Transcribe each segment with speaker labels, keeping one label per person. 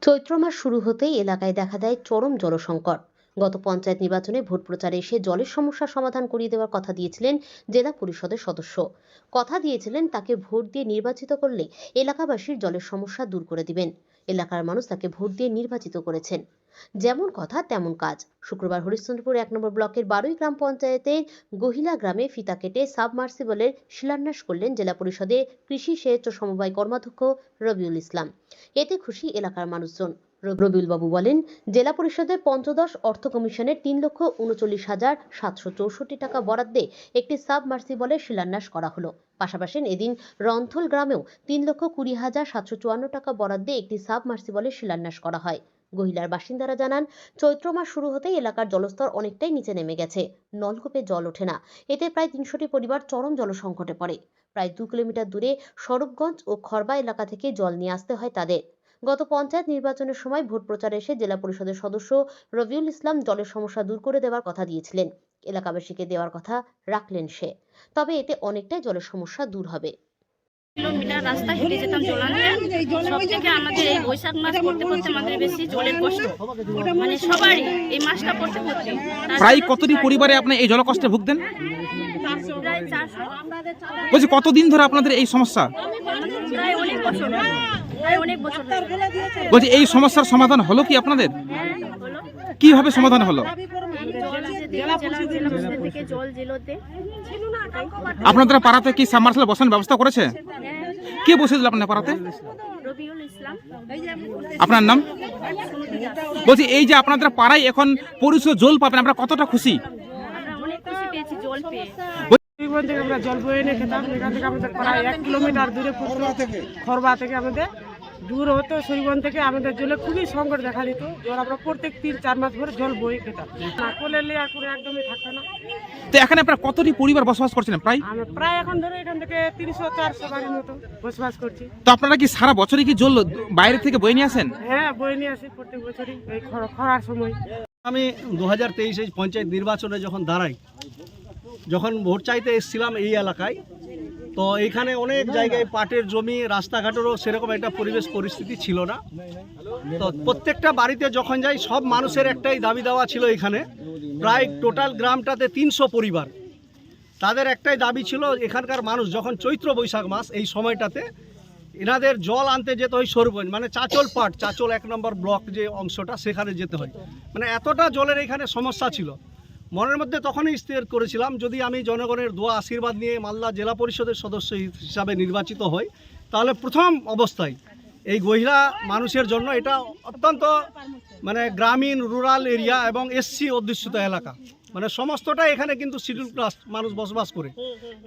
Speaker 1: চৈত্র মাস শুরু হতেই এলাকায় দেখা দেয় চরম জলসংকট। গত পঞ্চায়েত নির্বাচনে ভোট প্রচারে এসে জলের সমস্যার সমাধান করিয়ে দেওয়ার কথা দিয়েছিলেন জেলা পরিষদের সদস্য। কথা দিয়েছিলেন তাকে ভোট দিয়ে নির্বাচিত করলে এলাকাবাসীর জলের সমস্যা দূর করে দিবেন। এলাকার মানুষ তাকে ভোট দিয়ে নির্বাচিত করেছেন। যেমন কথা তেমন কাজ। শুক্রবার হরিশ্চন্দ্রপুর ১ নম্বর ব্লকের ১২ গ্রাম পঞ্চায়েতের গহিলা গ্রামে ফিতা কেটে সাবমার্সিবলের শিলান্যাস করলেন জেলা পরিষদে কৃষি সেচ ও সমবায় কর্মাধ্যক্ষ রবিউল ইসলাম। এতে খুশি এলাকার মানুষজন। রবিউল বাবু বলেন, জেলা পরিষদের পঞ্চদশ অর্থ কমিশনের ৩,৩৯,৭৬৪ টাকা বরাদ্দে একটি সাবমার্সিবলের শিলান্যাস করা হলো। পাশাপাশি এদিন রন্থল গ্রামেও ৩,২০,৭৫৪ টাকা বরাদ্দে একটি সাবমার্সিবলের শিলান্যাস করা হয়। গহিলার বাসিন্দারা জানান, চৈত্র মাস শুরু হতেই এলাকার জলস্তর অনেকটাই নিচে নেমে গেছে। নলকূপে জল ওঠে না। এতে প্রায় ৩০০টি পরিবার চরম জলসংকটে পড়ে। প্রায় ২ কিলোমিটার দূরে স্বরূপগঞ্জ ও খরবা এলাকা থেকে জল নিয়ে আসতে হয় তাদের। গত পঞ্চায়েত নির্বাচনের সময় ভোট প্রচারে এসে জেলা পরিষদের সদস্য রবিউল ইসলাম জলের সমস্যা দূর করে দেওয়ার কথা দিয়েছিলেন। এলাকাবাসীকে দেওয়ার কথা রাখলেন সে। তবে এতে অনেকটাই জলের সমস্যা দূর হবে।
Speaker 2: কিলোমিটার রাস্তা হেঁটে যেতাম জল আনতে। সব থেকে আমাদের এই বৈশাখ মাস পড়তে পড়তে আমাদের বেশি জলের কষ্ট, মানে সবারই এই মাসটা পড়তে পড়তে।
Speaker 3: প্রায় কতটি পরিবারে আপনি এই জলকষ্টে ভুগতেন?
Speaker 2: প্রায় 400।
Speaker 3: বলছি, কতদিন ধরে আপনাদের এই সমস্যা?
Speaker 2: প্রায় অনেক বছর, প্রায় অনেক বছর।
Speaker 3: বলছি, এই সমস্যার সমাধান হলো কি আপনাদের?
Speaker 2: হ্যাঁ হলো।
Speaker 3: কিভাবে সমাধান হলো?
Speaker 2: জল আছে জেলা পরিষদের থেকে জল জেলোতে।
Speaker 3: আপনাদের পাড়াতে কি সাবমার্সিবল বসানোর ব্যবস্থা করেছে?
Speaker 2: হ্যাঁ,
Speaker 3: কে বসেছিল আপনার পাড়াতে?
Speaker 2: রবিউল ইসলাম।
Speaker 3: আপনার নাম? বলছি, এই যে আপনাদের পাড়ায় এখন পরিশুদ্ধ জল পাবেন, আমরা কতটা খুশি?
Speaker 2: আমরা অনেক খুশি পেয়েছি জল পেয়ে।
Speaker 4: এখান থেকে আমরা জল বয়ে এনে খেতাম। এখান থেকে আমাদের প্রায় ১ কিলোমিটার দূরে খরবা থেকে আমাদের দূর হতো। শরীরগঞ্জ থেকে আমাদের জলে খুবই সংকট দেখা দিত। জল আমরা প্রত্যেক ৩-৪ মাস ধরে জল বয়ে খেতাম। না কোলে লেয়ার করে একদমই থাকতো না।
Speaker 3: তো এখানে আপনার কতটি পরিবার বসবাস করছেন? প্রায়
Speaker 4: আমরা প্রায় এখন ধরে এখান থেকে ৩০০-৪০০ বাড়ির মতো বসবাস করছি।
Speaker 3: তো আপনারা কি সারা বছরই কি জল বাইরে থেকে বয়ে নিয়ে আসেন?
Speaker 4: হ্যাঁ, বয়ে নিয়ে আসি প্রত্যেক বছরই এই খরার সময়।
Speaker 5: আমি ২০২৩ পঞ্চায়েত নির্বাচনে যখন দাঁড়াই, যখন ভোট চাইতে এসেছিলাম এই এলাকায়, তো এখানে অনেক জায়গায় পাটের জমি, রাস্তাঘাটেরও সেরকম একটা পরিবেশ পরিস্থিতি ছিল না। তো প্রত্যেকটা বাড়িতে যখন যাই, সব মানুষের একটাই দাবি দেওয়া ছিল। এখানে প্রায় টোটাল গ্রামটাতে 300 পরিবার, তাদের একটাই দাবি ছিল, এখানকার মানুষ যখন চৈত্র বৈশাখ মাস এই সময়টাতে এনাদের জল আনতে যেতে হয় স্বরূপগঞ্জ, মানে চাচল পাট, চাচল ১ নম্বর ব্লক যে অংশটা, সেখানে যেতে হয়। মানে এতটা জলের এখানে সমস্যা ছিল। মনের মধ্যে তখনই স্থির করেছিলাম, যদি আমি জনগণের দোয়া আশীর্বাদ নিয়ে মালদা জেলা পরিষদের সদস্য হিসাবে নির্বাচিত হই, তাহলে প্রথম অবস্থায় এই গহিলা মানুষের জন্য, এটা অত্যন্ত মানে গ্রামীণ রুরাল এরিয়া এবং এসসি অধ্যুষিত এলাকা, মানে সমস্তটা এখানে কিন্তু শিডিউল ক্লাস মানুষ বসবাস করে।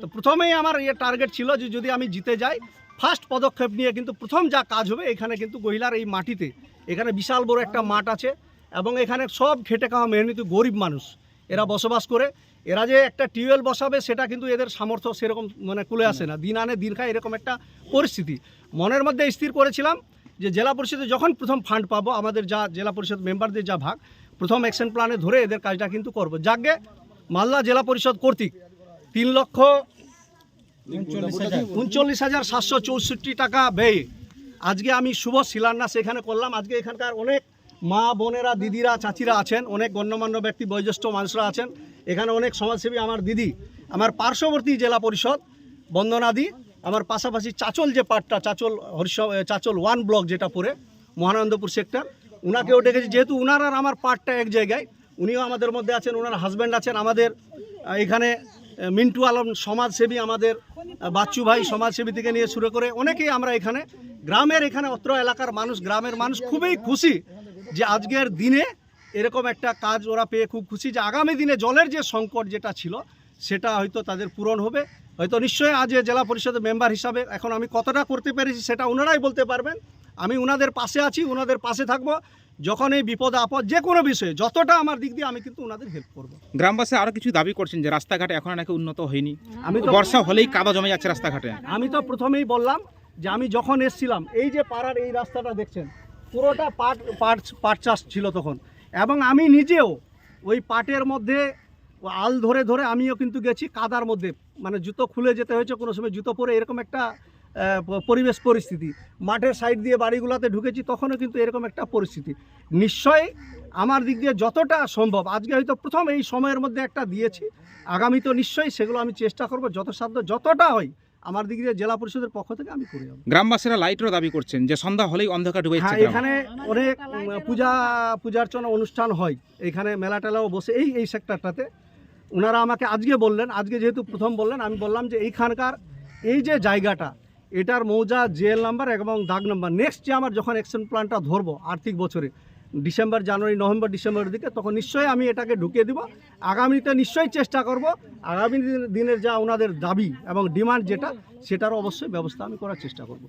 Speaker 5: তো প্রথমেই আমার টার্গেট ছিল যে যদি আমি জিতে যাই, ফার্স্ট পদক্ষেপ নিয়ে কিন্তু প্রথম যা কাজ হবে, এখানে কিন্তু গহিলার এই মাটিতে, এখানে বিশাল বড় একটা মাঠ আছে এবং এখানে সব খেটে খাওয়া মেহনতি গরিব মানুষ এরা বসবাস করে। এরা যে একটা টিউবওয়েল বসাবে, সেটা কিন্তু এদের সামর্থ্য সেরকম মানে কুলে আসে না, দিন আনে দিন খায়, এরকম একটা পরিস্থিতি। মনের মধ্যে স্থির করেছিলাম যে জেলা পরিষদে যখন প্রথম ফান্ড পাবো, আমাদের যা জেলা পরিষদ মেম্বারদের যা ভাগ, প্রথম অ্যাকশন প্ল্যানে ধরে এদের কাজটা কিন্তু করবো। যাকে মালদা জেলা পরিষদ কর্তৃক ৩,৩৯,৭৬৪ টাকা ব্যয়ে আজকে আমি শুভ শিলান্যাস এখানে করলাম। আজকে এখানকার অনেক মা বোনেরা, দিদিরা, চাচিরা আছেন, অনেক গণ্যমান্য ব্যক্তি, বয়োজ্যেষ্ঠ মানুষরা আছেন এখানে, অনেক সমাজসেবী, আমার দিদি, আমার পার্শ্ববর্তী জেলা পরিষদ বন্দনাদি, আমার পাশাপাশি চাচল যে পার্টটা, চাচল 1 ব্লক যেটা পড়ে মহানন্দপুর সেক্টর, উনাকেও ডেকেছি, যেহেতু উনার আর আমার পার্টটা এক জায়গায়, উনিও আমাদের মধ্যে আছেন, ওনার হাজব্যান্ড আছেন। আমাদের এখানে মিন্টু আলম সমাজসেবী, আমাদের বাচ্চু ভাই সমাজসেবী থেকে নিয়ে শুরু করে অনেকেই আমরা এখানে গ্রামের, এখানে অত্র এলাকার মানুষ, গ্রামের মানুষ খুবই খুশি যে আজকের দিনে এরকম একটা কাজ ওরা পেয়ে খুব খুশি, যে আগামী দিনে জলের যে সংকট যেটা ছিল সেটা হয়তো তাদের পূরণ হবে। হয়তো নিশ্চয়ই আজ জেলা পরিষদের মেম্বার হিসাবে এখন আমি কতটা করতে পেরেছি সেটা ওনারাই বলতে পারবেন। আমি ওনাদের পাশে আছি, ওনাদের পাশে থাকবো। যখন এই বিপদ আপদ যে কোনো বিষয়ে যতটা আমার দিক দিয়ে আমি কিন্তু ওনাদের হেল্প করব।
Speaker 3: গ্রামবাসী আরো কিছু দাবি করছেন যে রাস্তাঘাটে এখন নাকি উন্নত হয়নি, আমি তো বর্ষা হলেই কাদা জমে যাচ্ছে রাস্তাঘাটে।
Speaker 5: আমি তো প্রথমেই বললাম যে আমি যখন এসছিলাম, এই যে পাড়ার এই রাস্তাটা দেখছেন, পুরোটা পাট চাষ ছিল তখন, এবং আমি নিজেও ওই পাটের মধ্যে আল ধরে ধরে আমিও কিন্তু গেছি কাদার মধ্যে, মানে জুতো খুলে যেতে হয়েছে, কোনো সময় জুতো পরে এরকম একটা পরিবেশ পরিস্থিতি, মাঠের সাইড দিয়ে বাড়িগুলোতে ঢুকেছি তখনও কিন্তু এরকম একটা পরিস্থিতি। নিশ্চয়ই আমার দিক দিয়ে যতটা সম্ভব, আজকে হয়তো প্রথম এই সময়ের মধ্যে একটা দিয়েছি, আগামী তো নিশ্চয়ই সেগুলো আমি চেষ্টা করব যথাসাধ্য যতটা হয় আমার দিক দিয়ে জেলা পরিষদের পক্ষ থেকে আমি করে যাবো।
Speaker 3: গ্রামবাসীরা লাইটেরও দাবি করছেন যে সন্ধ্যা হলেই অন্ধকার ঢুকে যাচ্ছে
Speaker 5: হ্যাঁ,
Speaker 3: গ্রামে।
Speaker 5: এখানে অনেক পূজার্চনা অনুষ্ঠান হয়, এখানে মেলা টেলাও বসে এই সেক্টরটাতে। ওনারা আমাকে আজকে বললেন, আজকে যেহেতু প্রথম বললেন, আমি বললাম যে এইখানকার এই যে জায়গাটা, এটার মৌজা জিএল নাম্বার এবং দাগ নাম্বার, নেক্সট যে আমার যখন অ্যাকশন প্ল্যানটা ধরবো আর্থিক বছরে ডিসেম্বর, জানুয়ারি, নভেম্বর, ডিসেম্বরের দিকে, তখন নিশ্চয়ই আমি এটাকে ঢুকিয়ে দিব। আগামীতে নিশ্চয়ই চেষ্টা করব আগামী দিনের যা ওনাদের দাবি এবং ডিমান্ড যেটা, সেটারও অবশ্যই ব্যবস্থা আমি করার চেষ্টা করব।